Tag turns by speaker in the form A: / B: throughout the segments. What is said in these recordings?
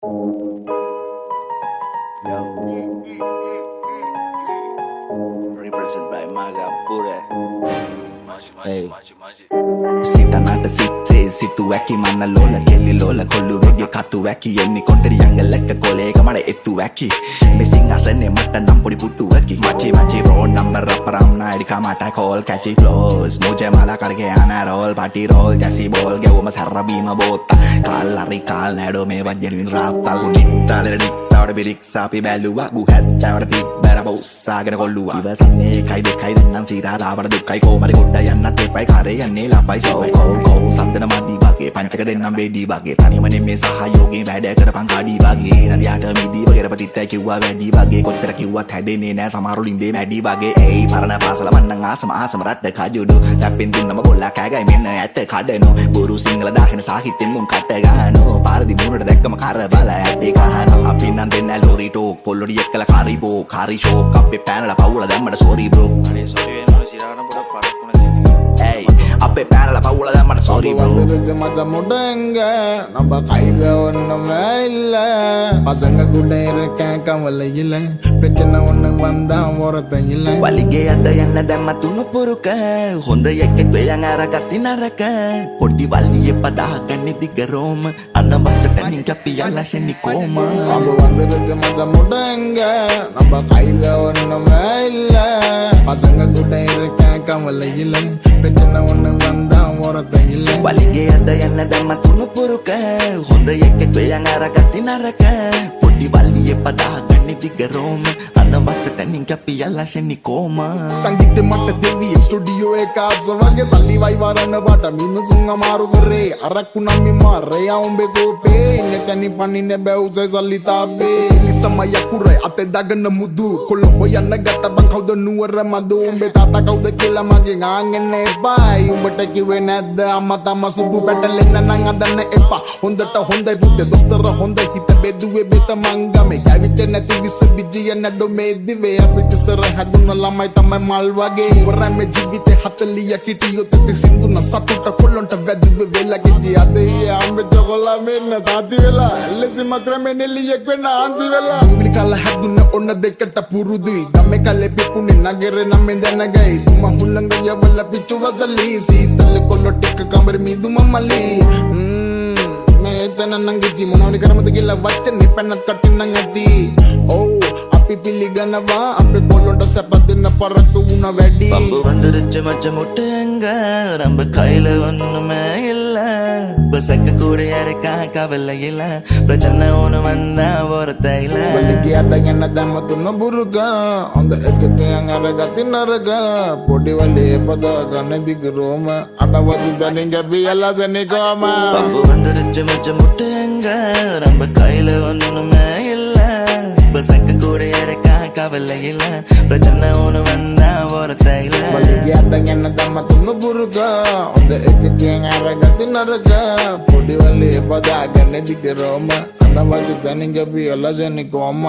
A: Yo, represent by Maga Pure. Hey. Sitanata sitte situ වැකි මන්න ලෝල කෙල්ලි ලෝල කොල්ලු වෙගේ කතු වැකි එන්නේ කොන්ටරි යංගලක කොලේක මඩ එත්තු වැකි machine අසන්නේ මට නම් පොඩි පුට්ටු වැකි මචි රෝල් නම්බර අපරම් නාඩි කමට කෝල් කැචි ෆ්ලෝස් මොජේ මාලා කරගේ යන රෝල් පාටි රෝල් ජැසි බෝල් ගෙවම සැර බීම බෝත්ත කාල්ලරි කාල් නෑඩෝ මේ වජ්ජෙනුවින් රාත්තල් නිත්තාලෙ නිත්තාවට බිලික් සාපි බැලුවා ගු හැත්තවට තිබ්බර බොස්සාගෙන කොල්ලුවා ඉවසන්නේ එකයි දෙකයි දෙන්නම් සීරාලාවට දුක්කයි කොමරි ගොඩ යන්නත් එපයි කාරේ යන්නේ ලපයි සෝයි කෝ සම්දන මදි වගේ පංචක දෙන්නම් බෙඩි වගේ තනියමනේ මේ සහයෝගේ වැඩ කරපන් ගාඩි වගේ නලියට මිදී වගේ රපතිත් කිව්වා වැඩි වගේ කොච්චර කිව්වත් හැදෙන්නේ නෑ සමහරු ලින්දේ මැඩි වගේ ඒයි පරණ පාසල මන්නම් ආසම රට්ට කජුඩු ලැප්පෙන් දුන්නම බොල්ලා කෑගයි මෙන්න ඇත්ත කඩනෝ බොරු සිංහල දාගෙන සාහිත්‍යෙන් මුන් කට ගන්නෝ පාරදි මුරට දැක්කම කර බල ඇටි කහනවා අපි නම් දෙන්න ලෝරි ටෝක් පොල්ලොඩි එක්කලා කාරිබෝ කාරි ෂෝක් අපේ පැනලා පවුල දැම්මට සෝරි බ්‍රෝ අනේ සෝරි වෙනවා සිරාගෙන පොඩක් පරක්කුණ සින්නේ ඒයි අපේ පැනලා පවුල දැම්මට සෝරි බ්‍රෝ
B: வந்துருச்சு மச்ச முடங்க நம்ம கையில ஒண்ணுமே இல்ல பசங்க கூட இருக்கேன் கவலை இல்ல பிரச்சனை ஒண்ணு வந்தா ஒருத்தன் இல்ல
A: වලිගේ අත යන්න දැම්ම තුනු පුරුක හොඳ එකෙක් වෙයන් අරගත්ති නරක පොඩි වල්ලියේ පදාගන්නේ දිගරෝම අනවශ්‍ය තැනින් කැපි යලසෙනි කොම
B: நம்ம வந்துருச்சு மச்ச முடங்க நம்ம கையில ஒண்ணுமே இல்ல பசங்க கூட இருக்கேன் கவலை இல்ல பிரச்சனை ஒண்ணு வந்தா ஒருத்தன் இல்ல
A: වලිගේ අත යන්න දැම්ම තුනු පුරුක හොඳ එකෙක් වෙයන් අරගත්ති නරක පොඩි වල්ලියේ පදාගන්නේ දිගරෝම අනවශ්‍ය තැනින් කැපි යලසෙනි කොම
B: संगीत मट देवी स्टूडियो एक आज वगे सल्ली वाई वारन बाटा मीनु सुंगा मारू करे अरक्कु नम्मी मारे आउंबे गोपे ने कनी पनी ने बेउसे सल्ली ताबे समय कुरे अते दगन मुदु कोल होयन गत बंखौद නුවර මදු උඹේ තාතා කවුද කියලා මගේ ගාංගන්නේ බයි උඹට කිව්වේ නැද්ද අම්මා තම සුදු පැටලෙන්න නම් අදන්න එපා හොඳට හොඳයි පුතේ දොස්තර හොඳයි හිත බෙදුවේ බෙත මංගමේ කැවිත නැති විස බිජිය නැඩෝ මේ දිවේ අපිට සර හදුන ළමයි තමයි මල් වගේ ඉවරයි ජීවිතේ 40 කිටියොත් ති සින්දුන සතුට කොල්ලොන්ට වැදුවේ වෙලගේ ජී අදේ අම්බේ චොකොලා මෙන්න තාති වෙලා එල්ලෙසිම ක්‍රමෙන් එලියෙක් වෙන්න ආන්සි වෙලා විලි කල හදුන ඔන්න දෙකට පුරුදුයි ගමේ කලේ පිපුනේ නගරේ නම් දැනගයි තුම හුල්ලංග යවල පිච්චු වදලි සීතල කොල්ලො ටික කමර මිදුම මලි මේ තන නංගිජි මොනවනි කරමද කියලා වචනේ පැනත් කටින් ඇති ඕ අපි පිළිගනවා අපේ කොල්ලොන්ට සැප දෙන්න පරක්කු වුණ වැඩි
A: பம்பு வந்துருச்சு மச்ச முட்டுங்க ரொம்ப கையில ஒண்ணுமே இல்ல பசக்க கூட யாருக்கா கவலை இல்ல பிரச்சனை ஒண்ணு வந்தா ஒருத்தையில
B: වලිගේ අත යන දැම්ම තුන බුරුග හොඳ එකට යන් අරගති නරග පොඩි වලේ පදාගන්න දිගරෝම අනවශ්‍ය දැනින් ගැබියලා සෙනිකෝම
A: பம்பு வந்துருச்சு மச்ச முட்டுங்க ரொம்ப கையில ஒண்ணுமே இல்ல பசக்க கூட யாருக்கா கவலை இல்ல பிரச்சனை ஒண்ணு வந்தா ஒருத்தையில
B: වලිගේ අත යන දැම්ම තුන බුරුග හොඳ එකට යන් අරගති නරග පොඩි වලේ පදාගන්න දිගරෝම අනවශ්‍ය දැනින් ගැබියලා සෙනිකෝම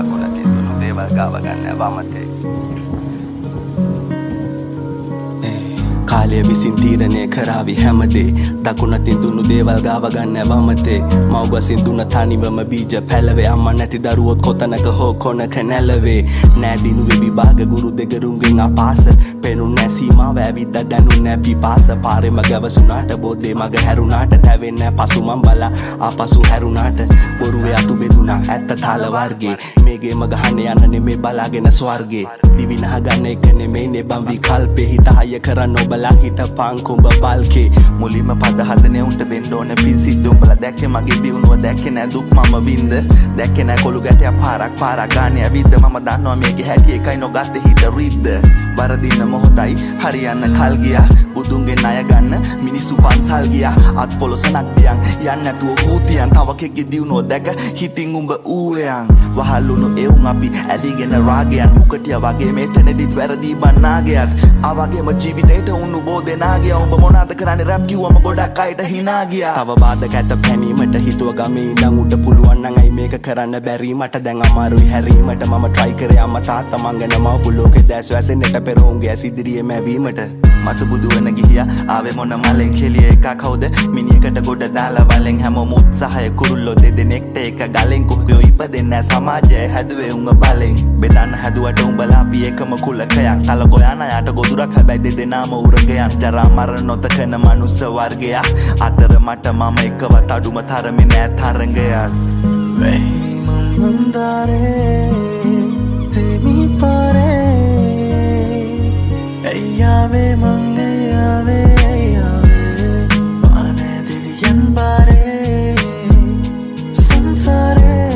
A: aku nanti dulu bebas gawagan abamate කාලය විසින් තීරණය කරාවි හැමදේ දකුණතින් දුන්නු දේවල් ගාවගන්න වමතේ මව්ගසින් දුන්න තනිවම බීජ පැලවේ අම්ම නැති දරුවොත් කොතනක හෝ කොනක නැලවේ නෑදිනුවේ විභාග ගුරු දෙගරුන්ගෙන් අපාස පෙනුන් නැසීමාව ඇවිද්ද දැනුන් නැ පිපාස පාරෙම ගැවසුනාට බෝධේ මග හැරුණාට තැවෙන්න පසුමම් බලා ආපසු හැරුණාට බොරුවේ අතු බෙදුනා ඇත්ත තාල වර්ගේ මේගේ මග හන්න යන්න නෙමේ බලාගෙන ස්වර්ගේ දිවිනහ ගන්න එක නෙමෙයිනේ බම් විකල්පේ හිත හය කරන්න ඔබලා හිටපන් කුඹ බල්කේ මුලින්ම පද හදනේ උන්ට වෙන්න ඕන පිසිද්ද උඹලා දැක්කේ මගේ දිනුව දැක්කේ නෑ දුක් මම වින්ද දැක්කේ නෑ කොළු ගැටයක් පාරක් ගානේ ඇවිද්ද මම දන්නවා මේකේ හැටි එකයි නොගත්තේ හිත රිද්ද වරදින්න මොහොතයි හරියන්න කල් ගියා බුදු බුදුන්ගේ ණය ගන්න මිනිස්සු පන්සල් ගියා අත් පොලොසනක් දියන් යන්න නැතුව හූතියන් තව කෙක්ගේ දිනුනෝ දැක හිතින් උඹ ඌයන් වහලුණු එවුන් අපි ඇලිගෙන රාගයන් මුකටිය වගේ මෙතනදිත් වැරදි බන්නාගයත් ආවගේම ජීවිතේට උන්නු බෝදෙනාගේ උඹ මොනවද කරන්නේ රැප් කිව්වම ගොඩක් අයට hina ගියා තව බාධක ඇත පැනීමට හිතුව ගමේ ඉඳන් උඩ පුළුවන් නම් අයි මේක කරන්න බැරි මට දැන් අමාරුයි හැරීමට මම try කරේ අම්මා තාත්තා මංගන මව පුලෝකේ දැස් වැසෙන්නට පෙර උන්ගේ ඇසිදිරියේ මැවීමට මතු බුදු වෙන ගිහියා ආවේ මොන මලෙන් කෙලිය එක කවුද මිනිහකට ගොඩ දාලා වලෙන් හැමෝම උත්සාහය කුරුල්ලෝ දෙදෙනෙක්ට එක ගලෙන් කුක්කෝ ඉපදෙන්නේ සමාජය හැදුවේ උංග බලෙන් බෙදන්න හැදුවට උඹලා අපි එකම කුලකයක් කලකෝ යන යට ගොදුරක් හැබැයි දෙදෙනාම උරගයන් ජරා මරණ නොතකන මනුස්ස වර්ගයක් අතර මට මම එකවත් අඩුම තරමේ නෑ තරංගයක්
C: වෙහි මන්දාරේ තෙමි පාරේ එයාවේ මානේ දිවියන් බාරේ සංසාරේ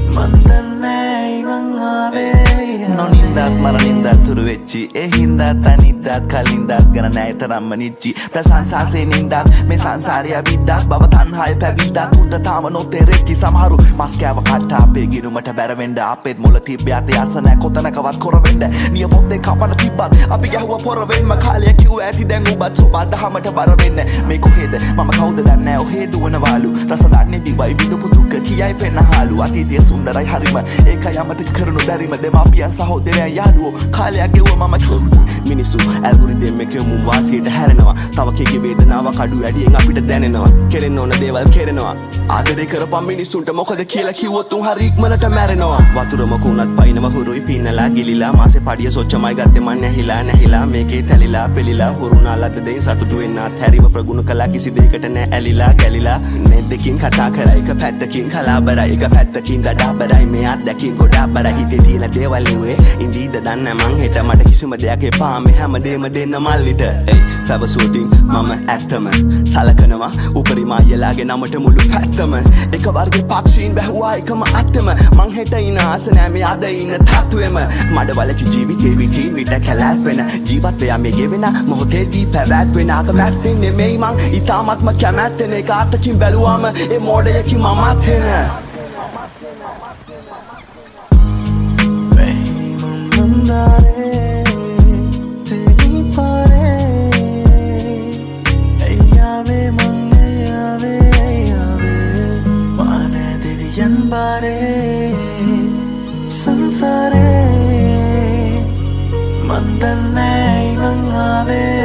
C: මන්දන්නේ මං ආවේ
A: නොනින්දාත් මරනින්දාත් තුරු වෙච්චි ඒ හින්දා තනින්දාත් කලින්දාත් ගන නෑ තරම්ම නිච්චි ප්‍රසංසාසේ නින්දාත් මේ සංසාරය විද්දාත් බව තණ්හාය පැවිද්දාත් උන්ට තාම නොතේරෙච්චි සමහරු මස් කෑව කට්ට අපේ ගිනුමට බැරවෙන්න අපේත් මොළ තිබ්බේ අතේ අස නෑ කොතනකවත් කොරවෙන්න නියපොත්තේ කපන තිබ්බත් අපි ගැහුව පොරවෙන්න කාලය කිව්ව ඇති දැන් ඔබත් සෝබා දහමට බර වෙන්න මේ කොහෙද මම කවුද දන්නේ ඔහේ දුවනවාලු රස දන්නේ දිවයි විඳපු දුක කියයි පෙන්නහලු අතීතයේ සුන්දරයි හරිම ඒකයි අමතක කරනු බැරිම දෙමාපියන් සහෝදරයන් යාළුවෝ කාලයක් ගෙවුව මම මිනිස්සු ඇල්ගොරිතම් එකේ මුම් වාසියට හැරෙනවා තව කීකේ වේදනාවක් අඩු වැඩියෙන් අපිට දැනෙනවා කෙරෙන්න ඕන දේවල් කෙරෙනවා ආදරේ කරපම් මිනිස්සුන්ට මොකද කියලා කිව්වොත් උන් හරි ඉක්මනට මැරෙනවා වතුර මොකුණත් පයින්ව හුරුයි පින්නලා ගිලිලා මාසේ පඩිය සොච්චමයි ගත්තේ මන් නැහිලා මේකේ තැලිලා පෙලිලා හුරුනාලද දෙයින් සතුටු වෙන්නත් හැරිම ප්‍රගුණ කළා කිසි දෙයකට නෑ ඇලිලා ගැලිලා මේ දෙකින් කතා කරා එක පැත්තකින් කලාබරයි එක පැත්තකින් දඩබරයි මේ අත්දැකීම් ගොඩක් බරයි හිතේ තියෙන දේවල් ලිව්වේ ඉඳීද දන්නේ මං හෙට මට කිසිම දෙයක් එපා මේ හැමදේම දෙන්න මල්ලිට එයි පැවසුවතින් මම ඇත්තම සලකනවා උපරිම අයලාගේ නමට මුළු පැත්තම එක වර්ගේ පක්ෂීන් වැහුවා එකම අත්තම මං හෙට ඉන ආස නෑ මේ අද ඉන තත්වෙම මඩවලක ජීවිතේ විටින් විට කැලැපෙන ජීවත් වෙයා මේ ගෙවෙන මොහොතේදී පැවැත්වෙන අකමැත්තෙන් නෙමෙයි මං ඊටාත්ම කැමැත්තෙන් එක අතකින් බැලුවාම ඒ මෝඩයකි මමත් වෙන
C: වෙහි මන්දාරේ තෙමි පාරේ එයාවේ මානේ දිවියන් බාරේ සංසාරේ මන්දන්නේ මං ආවේ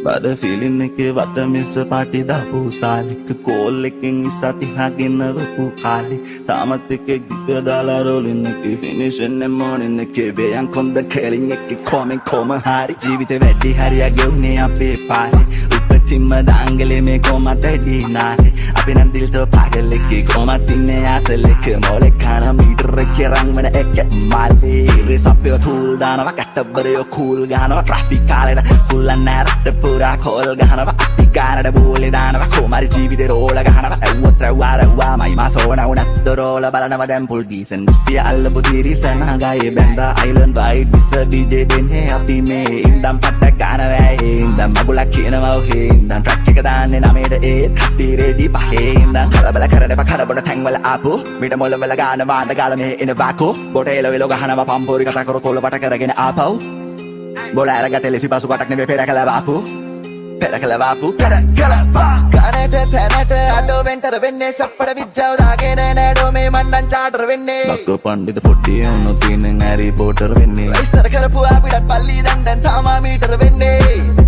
A: බඩ ෆීලින් එකේ වත මිස පාටි දාපු සාලික කෝල් එකෙන් ඉස්සතිහාගෙන රොපු කාලේ තාමත් එකේ ගිග දාලා රෝලින් එකේ ෆිනිෂ් එන්න මොනින් එකේ වේයන් කොන්ද කෙලින් එකේ කොමෙන් කොම හරි ජීවිතේ වැඩි හරිය ගෙවුනේ අපේ පාරේ උපතින්ම දාංගලේ මේ කොමත් ඇඩි නාරේ අපි නම් දිල් තෝ පාගල් එකේ කොමත් ඉන්නේ ආතලෙක මොලේ කන මීටර එකේ රංගන එක මාලේ රේස් අපේ ටූල් දානවා කට්ටබරයෝ කූල් ගහනවා ට්‍රැෆික් කාලේට පුල්ලන් නැරට පුරා කෝල් ගහනවා අපි ගානට බෝලේ දානවා කොමාරි ජීවිතේ රෝල ගහනවා ඇව්වත් රව්වා මයි මාසෝන උනත් දරෝල බලනවා දැන් පුල් ගීසන් පිය අල්ලපු තිරිසන ගායේ බැඳා අයිලන්ඩ් වයිඩ් විස බීජේ දෙන්නේ අපි මේ ඉඳන් පට්ට ගන්නවයි ඉඳන් මගුලක් කියනවා ඔහේ ඉඳන් ට්‍රැක් එක දාන්නේ නමේට ඒ කට්ටි රෙඩි පහේ ඉඳන් කලබල කරන කඩබන තැන්වල ආපු මිට මොළ වල ගාන වාද ගාලා මේ එන බාකෝ බොටේල වෙල ගහනවා පම්පෝරි කතා කර කොල්ල වට කරගෙන ආපව් බොල අරගත්තේ ලෙසි පසු කටක් නෙමෙයි පෙරකලා වාපු පෙරකලා කනට තැනට අඩෝ වෙන්ටර වෙන්නේ සප්පඩ විජ්ජව දාගෙන නෑඩෝ මේ මණ්ඩන් චාටර් වෙන්නේ ලක්ක පණ්ඩිත පොඩ්ඩිය නොතින ඇරි පෝටර් වෙන්නේ ඉස්තර කරපු අපිටත් පල්ලි දැන් තාමා මීටර වෙන්නේ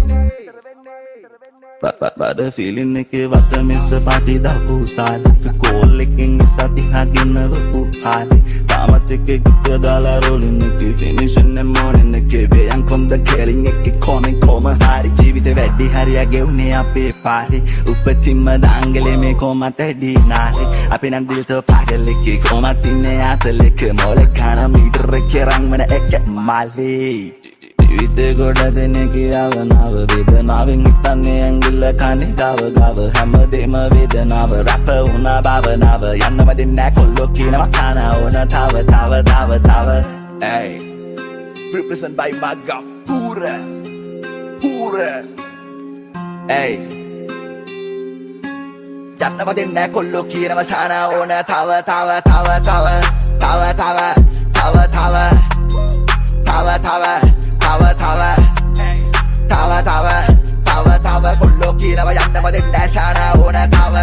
A: බඩ ෆීලින් එකේ වත මිස පාටි දාපු සාලික කෝල් එකෙන් ඉස්සතිහාගෙන රොපු කාලේ තාමත් එකේ ගිග දාලා රෝලින් එකේ ෆිනිෂ් එන්න මොනින් එකේ වේයන් කොන්ද කෙලින් එකේ කොමෙන් කොම හරි ජීවිතේ වැඩි හරිය ගෙවුනේ අපේ පාරේ උපතින්ම දාංගලේ මේ කොමත් ඇඩි නාරේ අපි නම් දිල් තෝ පාගල් එකේ කොමත් ඉන්නේ ආතලෙක මොලේ කන මීටර එකේ රංගන එක මාලේ ජීවිතේ ගොඩ දෙනෙක් යවනව වේදනාවෙන් හිතන්නේ ඇඟිල්ල කනේ ගව ගව හැමදේම වේදනාව රැප වුණා භවනාව යන්නම දෙන්නේ නැහැ කොල්ලෝ කියනවා කන ඕන තව Hey represent by Magapura Pura Hey යන්නම දෙන්නේ නැහැ කොල්ලෝ කියනවා කන ඕන තව කොල්ලෝ කියනවා යන්නම දෙන්නේ ශාන ඕන තව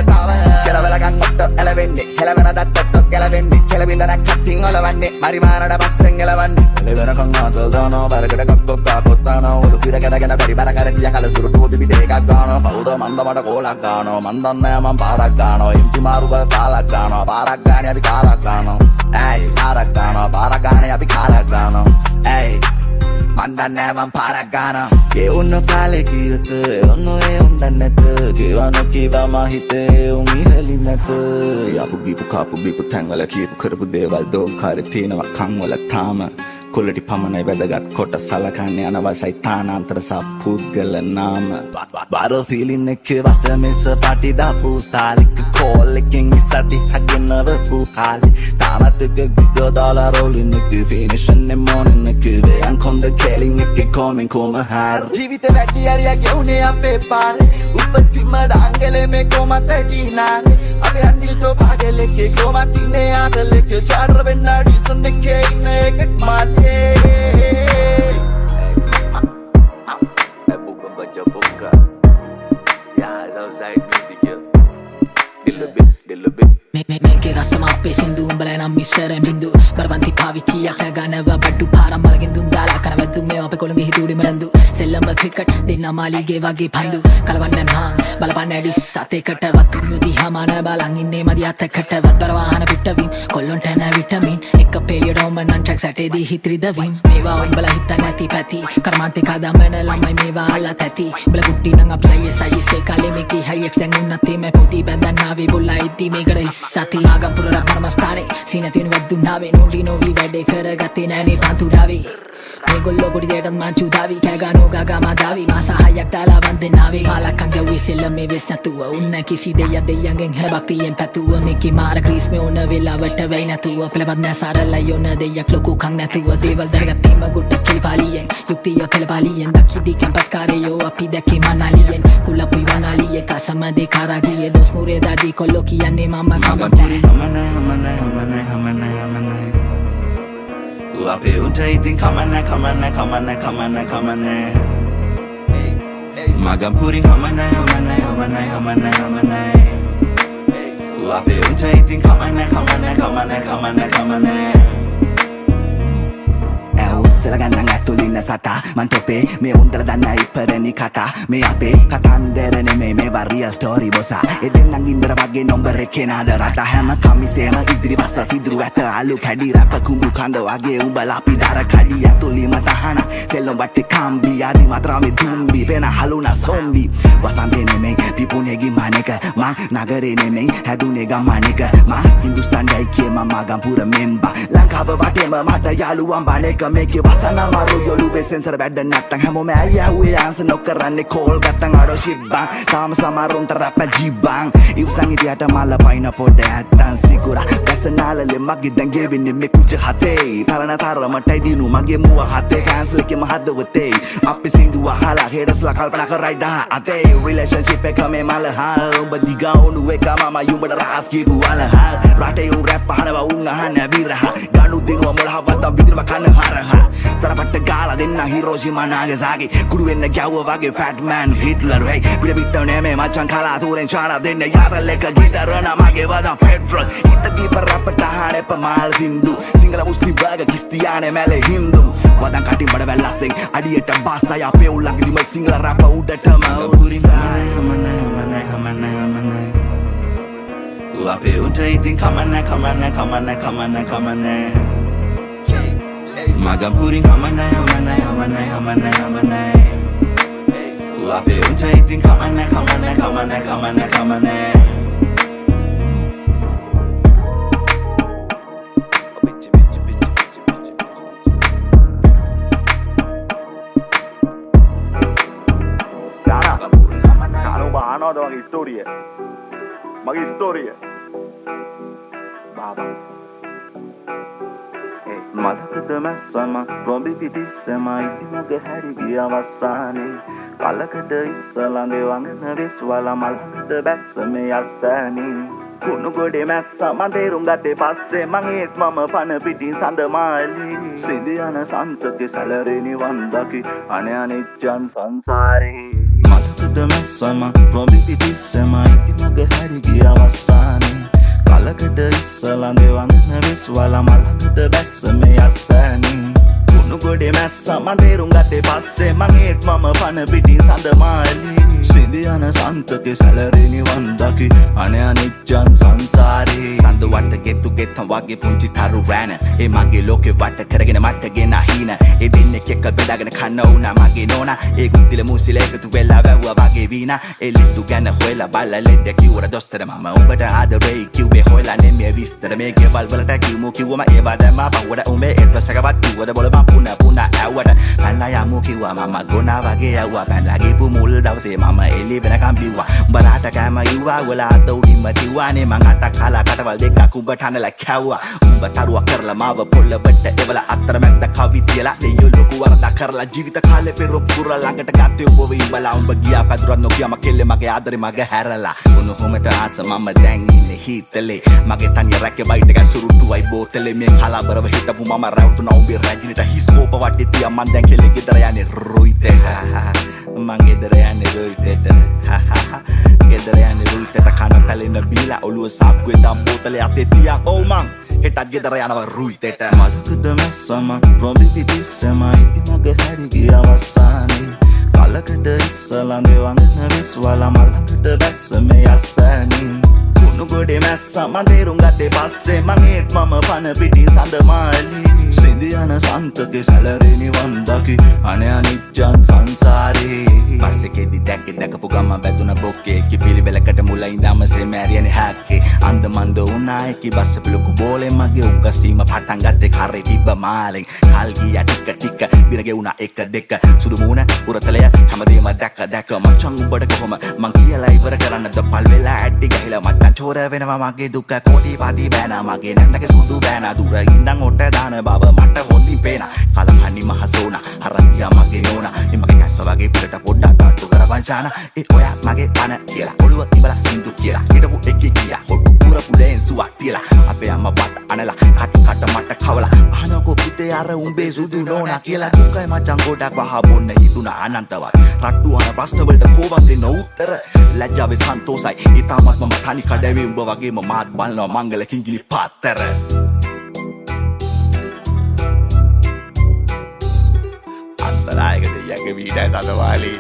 A: කෙලවලකන් ඔට්ටෝ එලවෙන්නේ හෙලවෙන දත්තොට්ටෝ කෙලවෙන්නේ කෙලවින්ද නැක්කටින් ඔලවන්නේ මරිමානට පස්සෙන් එලවන්නේ එලවෙනකන් ආතල් දානවා බරකට කක්කොක් කාකොත්තානවා ඔලු පිර කැඩගෙන බැරි බර කරතිය කල සුරුටුව බිබි දෙකක් ගන්නවා කවුද මන්ද මට කෝලක් ගන්නවා මන් දන්නේ මම පාරක් ගන්නවා එම්ටි මාරු බල කාලක් ගන්නවා පාරක් ගානේ අපි කාරක් ගන්නවා ඇයි පාරක් ගන්නවා පාරක් ගානේ අපි කාලක් ගන්නවා ඇයි Mandane man paragana Ke unno kale kiyute Unno e undanete Kewano kiwa mahite Ungi heli nete Yapu gipu kapu bipu tangala kipu Karapu dewal do kare teenawa kangwala thama Kulati pamanai wedagat kota salakane anawasai thanantara sa pudgala nama Baro feeling ekke wata mesa pati dapu salik call ekken isati hagenava pu hali tamatke giga dollar rolling ekke finish ne morning ekke veyan konda kelling ekke komen koma har ජීවිත වැඩි හරිය ගෙවුනේ අපේ පාරේ උපතිම දාංගලේ මේ කොමත් ඇටිනානේ අපේ අන්දිල් තෝ පාගලෙක්ගේ කොමත් ඉන්නේ ආටලෙක්ගේ චාර වෙන්න ඩිසන් දෙකේ ඉන්න එකක් මාතේ Buka yeah outside music yo Dillo bit
D: මේකේ රසම අපේ සින්දු උඹලා නම් මිස්සර බින්දු බරපන්ති පාවිච්චියක් නගනව බඩු පාරම් වලකින් දුන් දාලා කරන වැද්දු මේ අපේ කොළඹේ හිතුවුඩි මරන්දු සෙල්ලම ක්‍රිකට් දෙන්න මාලිගේ වගේ පන්දු කලවන්නේ මං බලපන්න ඇඩි සතේකට වත් මුදිහා මාන බලන් ඉන්නේ මදි අතකට වත් බර වාහන පිටවින් කොල්ලොන්ට නැ විටමින් එක පෙලියට ඕම නන් ට්‍රැක් සැටේදී හිත්‍රිද වින් මේවා උඹලා හිතන්නේ නැති පැති කර්මාන්තේ කදමන ළමයි මේවා අල්ලත් ඇති උඹලා කුට්ටි නම් අපි අයිසේ කාලේ මේකේ හයියක් දැන් උන්නත් මේ පොති බැඳන් ආවේ බොල්ලා ඉති මේකට Sati Agapura Ramarmastane Sinatin Vadunave Nundi Novi Vede Karagate Nani Panturavi Megollo Gudi Dedan Manchu Davi Kagano Gaga Madavi Masa Hayak Tala Vandenavi Alakanga Wisela Me Vesatua Unna Kisi Deya Deyangen Herbakti Empatua Miki Mara Chris Me Una Villa Vata Vainatua Pelabadna Sara Layona Deya Kloku Kang Natua Deval Dargatima Gutta Kilpalien Yuktiya Pelapalien Dakidi Campas Kareo Api Daki Manalien Kulapu Vanaliye Kasama De Karagiye Dos Mure Dadi Kolokiane Mama
A: Magapuri Hamana Uape untain kamana Magampuri hamana Uape untain kamana Selaganang atulina sata mantope me undra danna iparani kata me ape katanderane me varia story bosa edenang indra wage number එකේ නාද රට හැම කමිසේම ඉදිරි බස්ස සිදුරු ඇත අලු කැඩි rap කුඹු කඳ වගේ උඹලා අපි දර කඩි ඇතුලිම තහන සෙල්ලම් වටේ කම්බි ආදි මාත්‍රාමේ දුම්බි පෙන හලුනා සොම්බි වසන්තේ නෙමෙයි පිපුනේගි මානේක මං නගරේ නෙමෙයි හැදුනේ ගම්මානේක මං හින්දුස්තාන් ගයිකේ මම ගම්පුර මෙම්බා ලංකාව වටේම මට යාළුවන් බණේක මේකේ වසන මාරු යොලු බෙසෙන්සර් වැඩ නැත්තම් හැමෝම ඇයුවේ ආන්සර් නොකරන්නේ කෝල් ගත්තන් අඩෝ ෂිබ්බන් තාම සමරුන්ට රැප් ජීබන් ඉවසන් ඉතියට මල පයින් පොඩ ඇත්තන් සිකුරා දැසනාලලේ මගේ දැන් ගෙවෙන්නේ මේ කුච හතේ තරණ තරමටයි දිනු මගේ මුව හතේ කැන්සල් එකේ මහදවතේ අපි සින්දුව අහලා හෙඩස්ලා කල්පනා කරයි දා අතේ රිලේෂන්ෂිප් එක මේ මල හා ඔබ දිගා උණු එක මම යුඹට රහස් කියපු වල හා රටේ උන් රැප් අහනවා උන් අහන්නේ විරහ ගනු දිනුව මොළහවත් විදිනව කන හරහා තරපට්ට ගාලා දෙන්න හිරෝෂිමා නාගසාගේ කුඩු වෙන්න ගැව්ව වගේ ෆැට් මෑන් හිට්ලර් hey පිට පිට නෙමෙයි මචං කලාතුරෙන් ඡානා දෙන්න යාතල් එක ගිටරන මගේ වදා පෙට්‍රල් හිත දීප රැපට අහන්නේ පමාල් සින්දු සිංගල මුස්ලිම් බාග කිස්තියානේ මැලේ හින්දු වදන් කටින් බඩ වැල්ලස්සෙන් අඩියට බාසය අපේ උලක්දිම සිංගල රැප උඩටම උරින් අපේ උන්ට ඉතින් කමන්නේ Magampuri hamana Uape unta itin kamana
E: මොනවද වගේ ස්ටෝරිය මගේ ස්ටෝරිය බාබා මලකද මැස්සම රොබි පිටිස්සම ඉතිමග හැරි ගිය අවසානේ කලකට ඉස්සලඟේ වඟන විශ්වල මලකද බැස්ස මේ අස්සනේ කුණු ගොඩේ මැස්ස මන් තේරුම් ගත්තේ පස්සේ මං ඒත් මම පන පිටින් සඳ මාලි සිඳියන සන්තකේ සැලරේ නිවන් දකි අනේ අනිච්චන් සංසාරේ මලකද මැස්සම රොබි පිටිස්සම ඉතිමග හැරි ගිය අවසානේ කලකට ඉස්සලඟේ වඟන විශ්වල මලකද බැස්ස මේ අස්සනේ කුණු ගොඩේ මැස්ස මන් තේරුම් ගත්තේ පස්සේ මං ඒත් මම පන පිටින් සඳ මාලි සිඳියන සන්තකේ සැලරේ නිවන් දකි අනේ අනිච්චන් සංසාරේ සඳ වට ගෙතු ගෙත්තම් වගේ පුංචි තරු රෑන ඒ මගේ ලෝකේ වට කරගෙන මට ගෙන හින ඒ දින්නේ කෙක්ක බෙදාගෙන කන්න උනා මගේ නෝනා ඒ ගුත්තිල මුසිල එකතු වෙලා වැවුවා වගේ වීනා ඒ ලිට්ටු ගැන හොයලා බලලා ලෙඩ කිව්වර දොස්තර මම උඹට ආදරේ කිව්වේ හොයලා නෙමෙයි විස්තර මේ ගෙවල් වලට කිව්මු කිව්වම ඒවා දැම්ම පවුවට උඹේ එක්වසකවත් කිව්වද බොල මම පුන ඇව්වට පැනලා යමු කිව්වා මම ගොනා වගේ ඇව්වා පැනලා ගිහපු මුල් දවසේ මම එළි වෙනකම් බිව්වා උඹලාට කෑම ඉව්වා ඔයාලා අත උඩින්ම තිව්වානේ මං අටක් කාලා කටවල් දෙකක් උඹ ටනලා කැව්වා උඹ තරුව කරලා මාව පොල්ලවට එවලා අතරමැද්ද කවි තියලා දෙයියෝ ලොකු වරදක් කරලා ජීවිත කාලේ පෙරොක් පුරලා ළඟට ගත්තේ ඔබ ඉඹලා උඹ ගියා පැදුරක් නොකියම කෙල්ලේ මගේ ආදරේ මගේ හැරලා උණු හොමට ආස මම දැන් ඉන්නේ හීතලේ මගේ තනිය රැකේ බයිට් එක සුරුට්ටුවයි බෝතලේ මේ කලබරව හිටපු මම රැවටුණා උඹේ රැජිනට හිස් කෝප වටේ තියා මං දැන් කෙල්ලේ ගෙදර යන්නේ රුයිතේ මං ගෙදර යන්නේ රුයිතේට ගෙදර යන්නේ රුයිතේට කන පැලෙන බීලා ඔළුව සාක්කුවේ දම් බෝතලේ අතේ තියන් ඔව් මං හෙටත් ගෙදර යනවා රුයිතේට මලකද මැස්සම රොබි පිටිස්සම ඉතිමග හැරි ගිය අවසානේ කලකට ඉස්සලඟේ වඟන විශ්වල මලකද බැස්ස මේ අස්සනේ කුණු ගොඩේ මැස්ස මන් තේරුම් ගත්තේ පස්සේ මං ඒත් මම පන පිටින් සඳ මාලි සිඳියන සන්තකේ සැලරේ නිවන් දකි අනේ අනිච්චන් සංසාරේ පස්සෙකෙදි දැකපු ගම බැදුන බොක්කේ කිපිලිවෙලකට මුල ඉඳන්ම සෙමෑරියනේ හැක්කේ අන්ද මන්ද උනා එකි බස්සපු ලොකු බෝලේ මගේ උගසීම පටන් ගත්තේ කරේ තිබ්බ මාලෙන් කල් ගියා ටික දින ගෙවුනා එක දෙක සුදු මූණ උරතලය හැමදේම දැක මචං උඹට කොහොම මං කියලා ඉවර කරන්නද පල් වෙලා ඇටි ගහලා මත්තන් චෝර වෙනවා මගේ දුක කෝටි පාටි බෑනා මගේ නැන්දගේ සුදු බෑනා දුර ඉඳන් ඔට දාන බව මට හොඳින් පේනා කලපන්නි මහසෝනා හරන්දියා මගේ නෝනා එමගේ කැස්ස වගේ පිටට පොඩ්ඩක් අට්ටු කරවංචානා ඒ ඔයා මගේ පන කියලා ඔළුව ඉබලා සින්දු කියලා හිටපු එකේ ගියා හොට්ටු පුර පුලෙන් සුවක් තියලා අපේ අම්මා බත් අනලා කට මට කවලා අහනකෝ පුතේ අර උඹේ සුදු නෝනා කියලා දුකයි මචං ගොඩක් වහ බොන්න හිතුණා අනන්තවත් රට්ටු අන ප්‍රශ්න වලට කෝවන් දෙන්න උත්තර ලැජ්ජාවේ සන්තෝසයි ඊටමත් මම තනි කඩවේ උඹ වගේම මාත් බලනවා මංගල කිංගිලි පාත්තර අන්තරායකට යගේ වීඩයි සතවාලී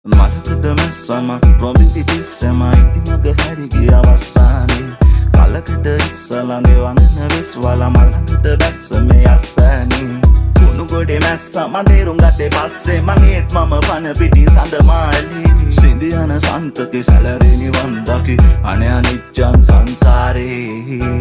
E: මලකද මැස්සම රොබි පිටිස්සම ඉතිමග හැරි ගිය අවසානේ කලකට ඉස්සලඟේ වඟන විශ්වල මලකද බැස්ස මේ අස්සනේ කුණු ගොඩේ මැස්ස මන් තේරුම් ගත්තේ පස්සේ මං ඒත් මම පන පිටින් සඳ මාලි සිඳියන සන්තකේ සැලරේ නිවන් දකි අනේ අනිච්චන් සංසාරේ